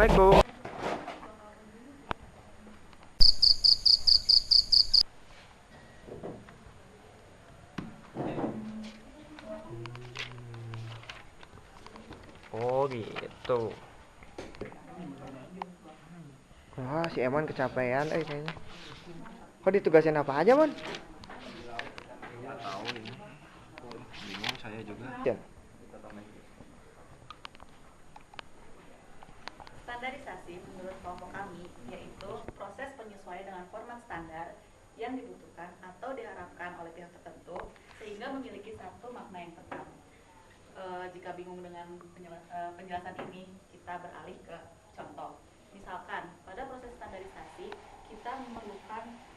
Assalamualaikum. Oh gitu. Wah, si Emon kecapean kayaknya. Kok ditugasin apa aja, Mon? Nggak tahu ini. Bingung saya juga. Ya. Standarisasi menurut kelompok kami yaitu proses penyesuaian dengan format standar yang dibutuhkan atau diharapkan oleh pihak tertentu sehingga memiliki satu makna yang tetap. Jika bingung dengan penjelasan ini, kita beralih ke contoh. Misalkan pada proses standarisasi kita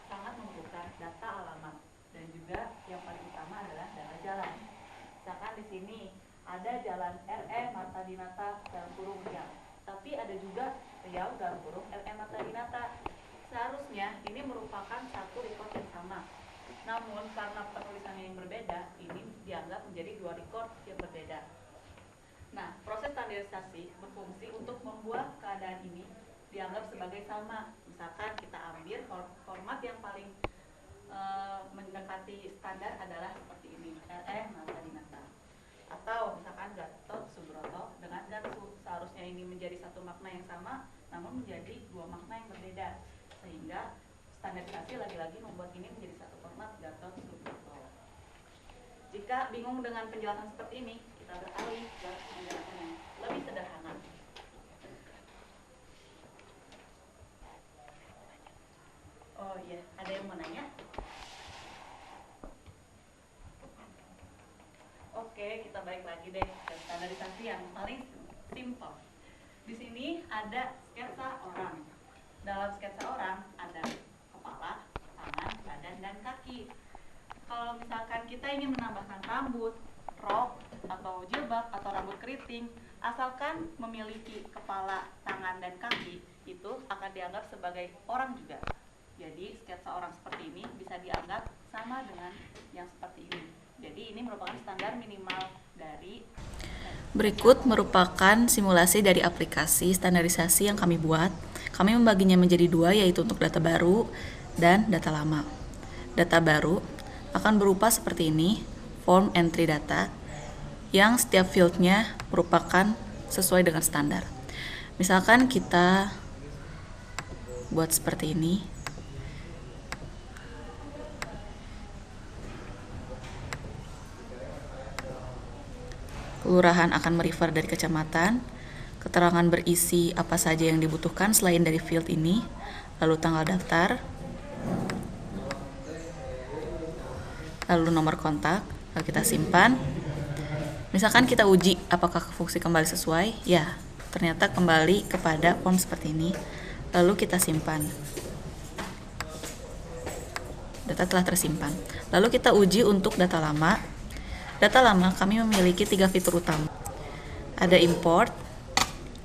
sangat memerlukan data alamat dan juga yang paling utama adalah data jalan. Misalkan di sini ada jalan RE Marta Dinata dalam kurung Riau, tapi ada juga Riau dalam kurung RE Marta Dinata. Seharusnya ini merupakan satu record yang sama. Namun karena penulisannya yang berbeda, ini dianggap menjadi dua record yang berbeda. Nah, proses standarisasi berfungsi untuk membuat keadaan ini dianggap sebagai sama. Misalkan kita ambil format yang paling mendekati standar adalah seperti ini, RE Marta Dinata. Atau misalkan Gatot Subroto dengan Gatsu, seharusnya ini menjadi satu makna yang sama, namun menjadi dua makna yang berbeda, sehingga standarisasi lagi-lagi membuat ini menjadi satu format Gatot Subroto. Jika bingung dengan penjelasan seperti ini, kita beralih ke penjelasan yang lebih sederhana. Oh iya, ada yang mau nanya? Oke, kita balik lagi deh ke standarisasi yang paling simpel. Di sini ada sketsa orang. Dalam sketsa orang ada kepala, tangan, badan, dan kaki. Kalau misalkan kita ingin menambahkan rambut, rok, atau jilbab, atau rambut keriting, asalkan memiliki kepala, tangan, dan kaki, itu akan dianggap sebagai orang juga. Jadi sketsa orang seperti ini bisa dianggap sama dengan yang seperti ini. Jadi ini merupakan standar minimal dari. Berikut merupakan simulasi dari aplikasi standarisasi yang kami buat. Kami membaginya menjadi dua, yaitu untuk data baru dan data lama. Data baru akan berupa seperti ini, form entry data, yang setiap fieldnya merupakan sesuai dengan standar. Misalkan kita buat seperti ini. Kelurahan akan merefer dari kecamatan, keterangan berisi apa saja yang dibutuhkan selain dari field ini, lalu tanggal daftar, lalu nomor kontak, lalu kita simpan. Misalkan kita uji apakah fungsi kembali sesuai, ya ternyata kembali kepada form seperti ini, lalu kita simpan. Data telah tersimpan. Lalu kita uji untuk data lama. Data lama kami memiliki 3 fitur utama. Ada import,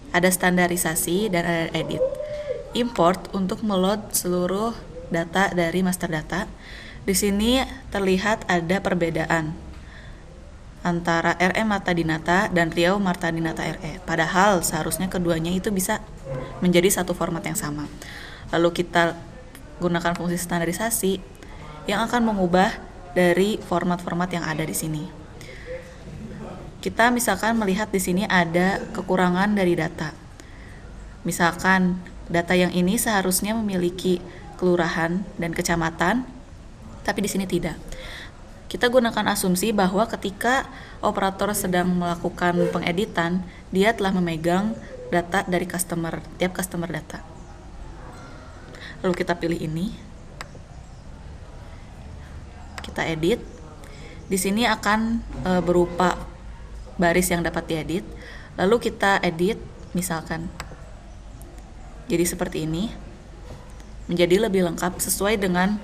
ada standarisasi, dan ada edit. Import untuk meload seluruh data dari master data. Di sini terlihat ada perbedaan antara RE Marta Dinata dan Riau Marta Dinata RE. Padahal seharusnya keduanya itu bisa menjadi satu format yang sama. Lalu kita gunakan fungsi standarisasi yang akan mengubah dari format-format yang ada di sini. Kita misalkan melihat di sini ada kekurangan dari data. Misalkan data yang ini seharusnya memiliki kelurahan dan kecamatan, tapi di sini tidak. Kita gunakan asumsi bahwa ketika operator sedang melakukan pengeditan, dia telah memegang data dari tiap customer data. Lalu kita pilih ini. Kita edit. Di sini akan berupa baris yang dapat diedit. Lalu kita edit misalkan jadi seperti ini, menjadi lebih lengkap sesuai dengan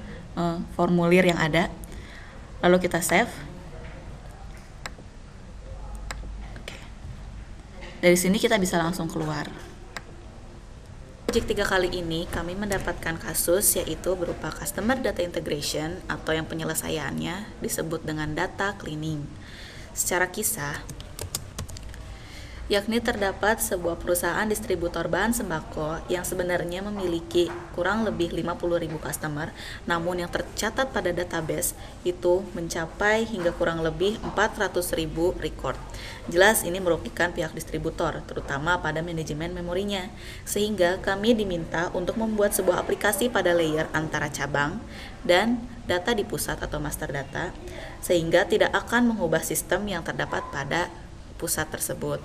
formulir yang ada. Lalu kita save. Oke. Dari sini kita bisa langsung keluar. Project 3 kali ini kami mendapatkan kasus yaitu berupa Customer Data Integration atau yang penyelesaiannya disebut dengan data cleaning. Secara kisah, yakni terdapat sebuah perusahaan distributor bahan sembako yang sebenarnya memiliki kurang lebih 50.000 customer, namun yang tercatat pada database itu mencapai hingga kurang lebih 400.000 record. Jelas ini merugikan pihak distributor, terutama pada manajemen memorinya, sehingga kami diminta untuk membuat sebuah aplikasi pada layer antara cabang dan data di pusat atau master data, sehingga tidak akan mengubah sistem yang terdapat pada pusat tersebut.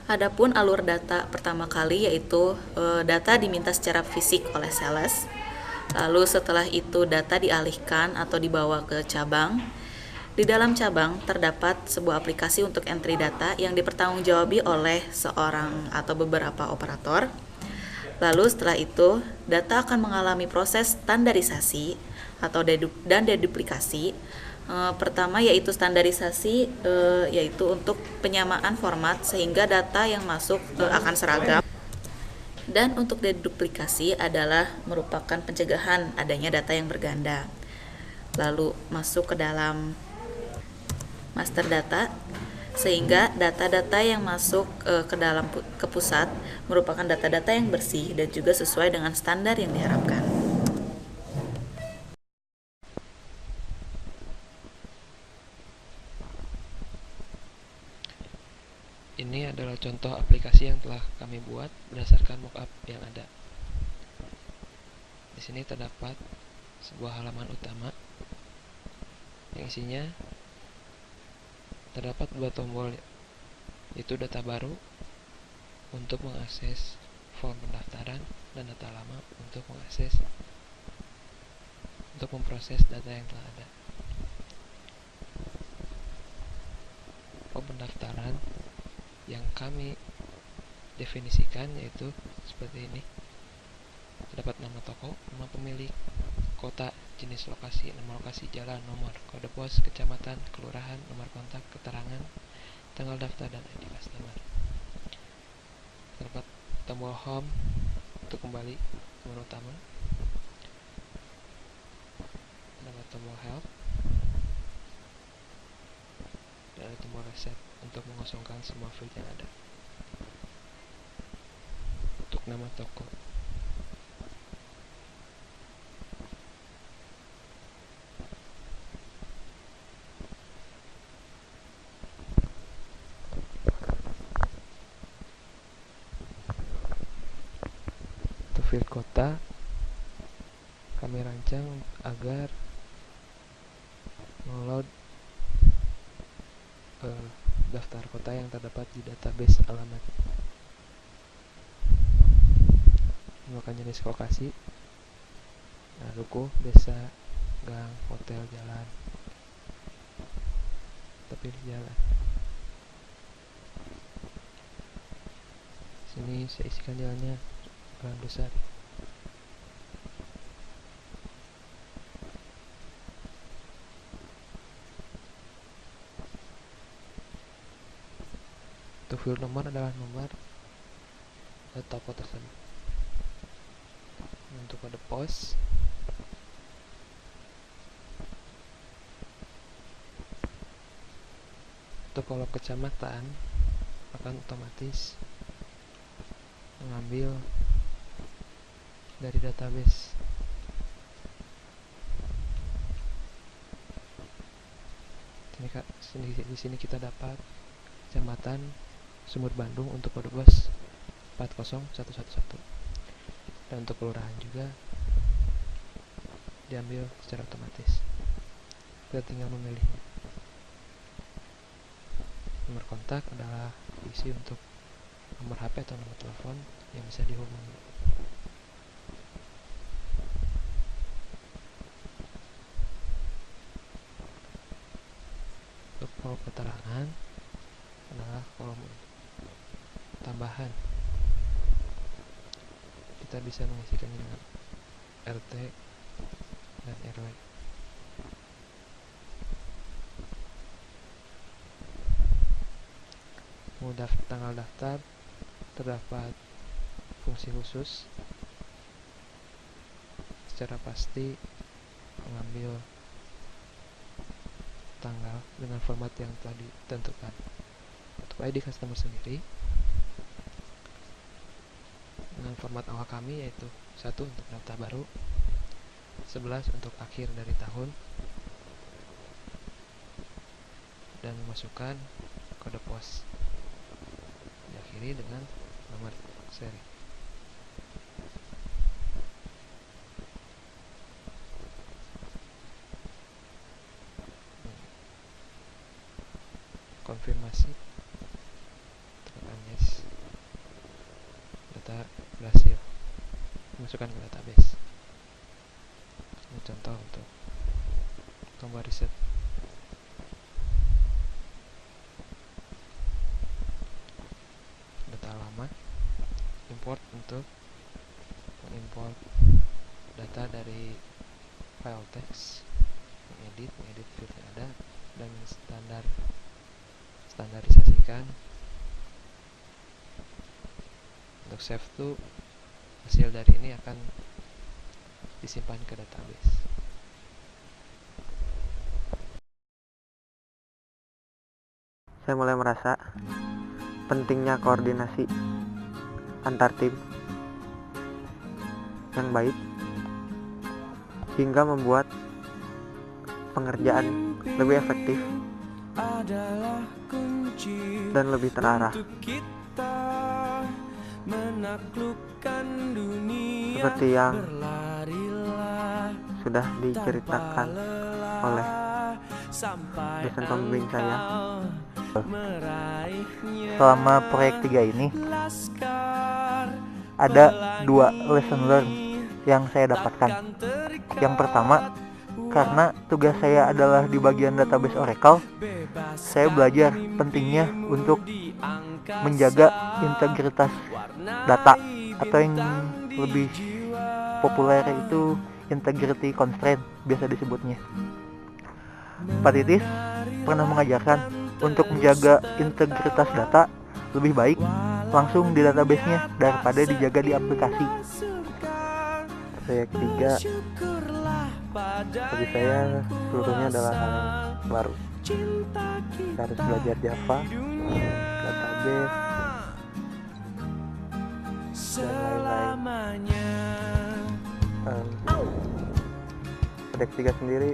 Adapun alur data pertama kali yaitu data diminta secara fisik oleh sales. Lalu setelah itu data dialihkan atau dibawa ke cabang. Di dalam cabang terdapat sebuah aplikasi untuk entry data yang dipertanggungjawabi oleh seorang atau beberapa operator. Lalu setelah itu data akan mengalami proses standarisasi atau dan deduplikasi. Pertama yaitu standarisasi, yaitu untuk penyamaan format sehingga data yang masuk akan seragam. Dan untuk deduplikasi adalah merupakan pencegahan adanya data yang berganda. Lalu masuk ke dalam master data sehingga data-data yang masuk ke pusat merupakan data-data yang bersih dan juga sesuai dengan standar yang diharapkan. Ini adalah contoh aplikasi yang telah kami buat berdasarkan mockup yang ada. Di sini terdapat sebuah halaman utama yang isinya terdapat dua tombol, yaitu data baru untuk mengakses form pendaftaran dan data lama untuk memproses data yang telah ada. Form pendaftaran yang kami definisikan yaitu seperti ini. Terdapat nama toko, nama pemilik, kota, jenis lokasi, nama lokasi, jalan, nomor, kode pos, kecamatan, kelurahan, nomor kontak, keterangan, tanggal daftar, dan ID customer. Terdapat tombol home untuk kembali ke menu utama. Terdapat tombol help dan ada tombol reset untuk mengosongkan semua field yang ada. Untuk nama toko, untuk field kota kami rancang agar meload daftar kota yang terdapat di database alamat. Menggunakan jenis lokasi, ruko, desa, gang, hotel, jalan. Tapi di jalan. Sini saya isikan jalannya Jalan Besar. Untuk field nomor adalah nomor toko tersebut. Untuk kode pos, untuk kolom kecamatan akan otomatis mengambil dari database. Di sini kita dapat kecamatan Sumur Bandung untuk kode pos 40111. Dan untuk kelurahan juga diambil secara otomatis. Kita tinggal memilihnya. Nomor kontak adalah diisi untuk nomor HP atau nomor telepon yang bisa dihubungi. Untuk kolom keterangan adalah kolom tambahan. Kita bisa mengisikannya dengan RT dan RW. Tanggal daftar terdapat fungsi khusus secara pasti mengambil tanggal dengan format yang telah ditentukan. Untuk ID customer sendiri, dengan format awal kami yaitu 1 untuk daftar baru, 11 untuk akhir dari tahun, dan memasukkan kode pos. Diakhiri dengan nomor seri. Konfirmasi, tekan yes. Data berhasil masukkan ke database. Ini contoh untuk tombol riset. Data lama, import untuk mengimport data dari file text, mengedit field yang ada, dan standarisasikan. Untuk save to, hasil dari ini akan disimpan ke database. Saya mulai merasa pentingnya koordinasi antar tim yang baik hingga membuat pengerjaan lebih efektif dan lebih terarah. Seperti yang sudah diceritakan oleh dosen pembimbing saya. Selama proyek 3 ini ada 2 lesson learn yang saya dapatkan. Yang pertama, karena tugas saya adalah di bagian database Oracle, saya belajar pentingnya untuk menjaga integritas data, atau yang lebih populer itu integrity constraint biasa disebutnya. Pak Titis pernah mengajarkan untuk menjaga integritas data lebih baik langsung di database-nya daripada dijaga di aplikasi. Proyek 3 bagi saya seluruhnya adalah hal yang baru. Kita harus belajar Java, database, dan lain-lain. Proyek 3 sendiri,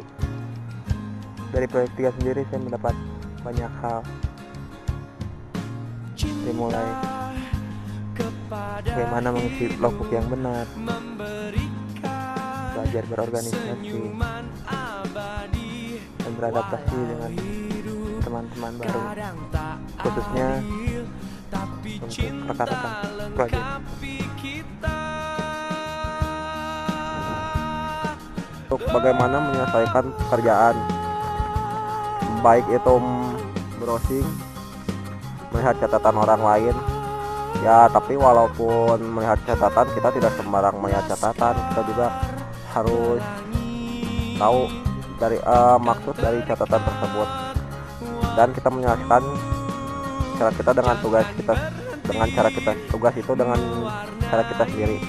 dari proyek 3 sendiri saya mendapat banyak hal. Dimulai bagaimana mengisi logbook yang benar, belajar berorganisasi, dan beradaptasi dengan teman-teman baru, khususnya untuk rekan-rekan proyek. Untuk bagaimana menyelesaikan pekerjaan, baik itu browsing, melihat catatan orang lain, ya tapi walaupun melihat catatan, kita tidak sembarang melihat catatan, kita juga harus tahu dari maksud dari catatan tersebut, dan kita menyelesaikan cara kita dengan tugas kita, dengan cara kita tugas itu dengan cara kita sendiri.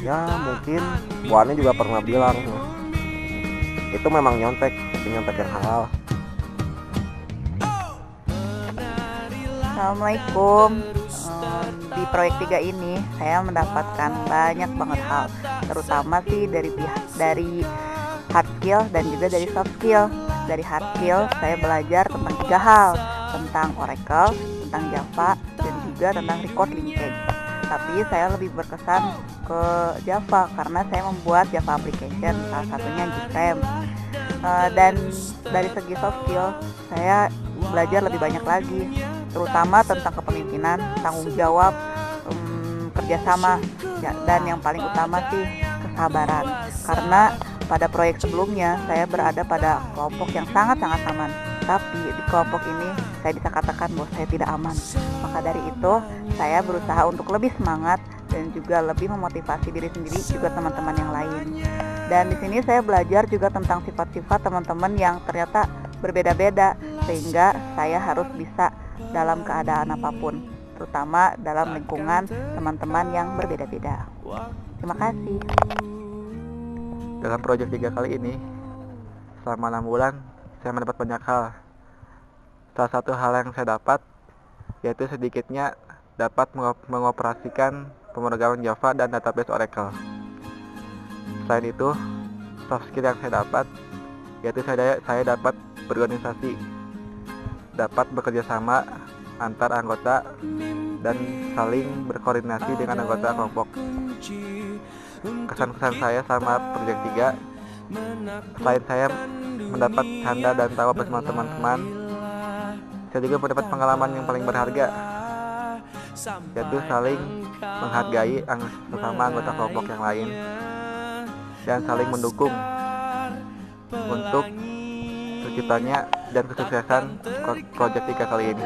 Ya mungkin Bu Ani juga pernah bilang itu memang nyontek, tapi nyontek yang halal. Assalamualaikum. Di proyek 3 ini saya mendapatkan banyak banget hal, terutama sih dari hard skill dan juga dari soft skill. Dari hard skill saya belajar tentang 3 hal, tentang Oracle, tentang Java, dan juga tentang record linkage. Tapi saya lebih berkesan ke Java karena saya membuat Java application, salah satunya Gframe. Dan dari segi soft skill saya belajar lebih banyak lagi, terutama tentang kepemimpinan, tanggung jawab, kerjasama, dan yang paling utama sih kesabaran. Karena pada proyek sebelumnya saya berada pada kelompok yang sangat-sangat aman, tapi di kelompok ini saya bisa katakan bahwa saya tidak aman. Maka dari itu saya berusaha untuk lebih semangat dan juga lebih memotivasi diri sendiri juga teman-teman yang lain. Dan di sini saya belajar juga tentang sifat-sifat teman-teman yang ternyata berbeda-beda, sehingga saya harus bisa dalam keadaan apapun, terutama dalam lingkungan teman-teman yang berbeda-beda. Terima kasih. Dalam proyek 3 kali ini, selama 6 bulan, saya mendapat banyak hal. Salah satu hal yang saya dapat yaitu sedikitnya dapat mengoperasikan pemrograman Java dan database Oracle. Selain itu, soft skill yang saya dapat yaitu saya dapat berorganisasi, dapat bekerja sama antar anggota dan saling berkoordinasi dengan anggota kelompok. Kesan-kesan saya sama proyek 3, selain saya mendapat tanda dan tawa bersama teman-teman, saya juga mendapat pengalaman yang paling berharga, yaitu saling menghargai sesama anggota kelompok yang lain dan saling mendukung untuk terciptanya dan kesuksesan proyek 3 kali ini.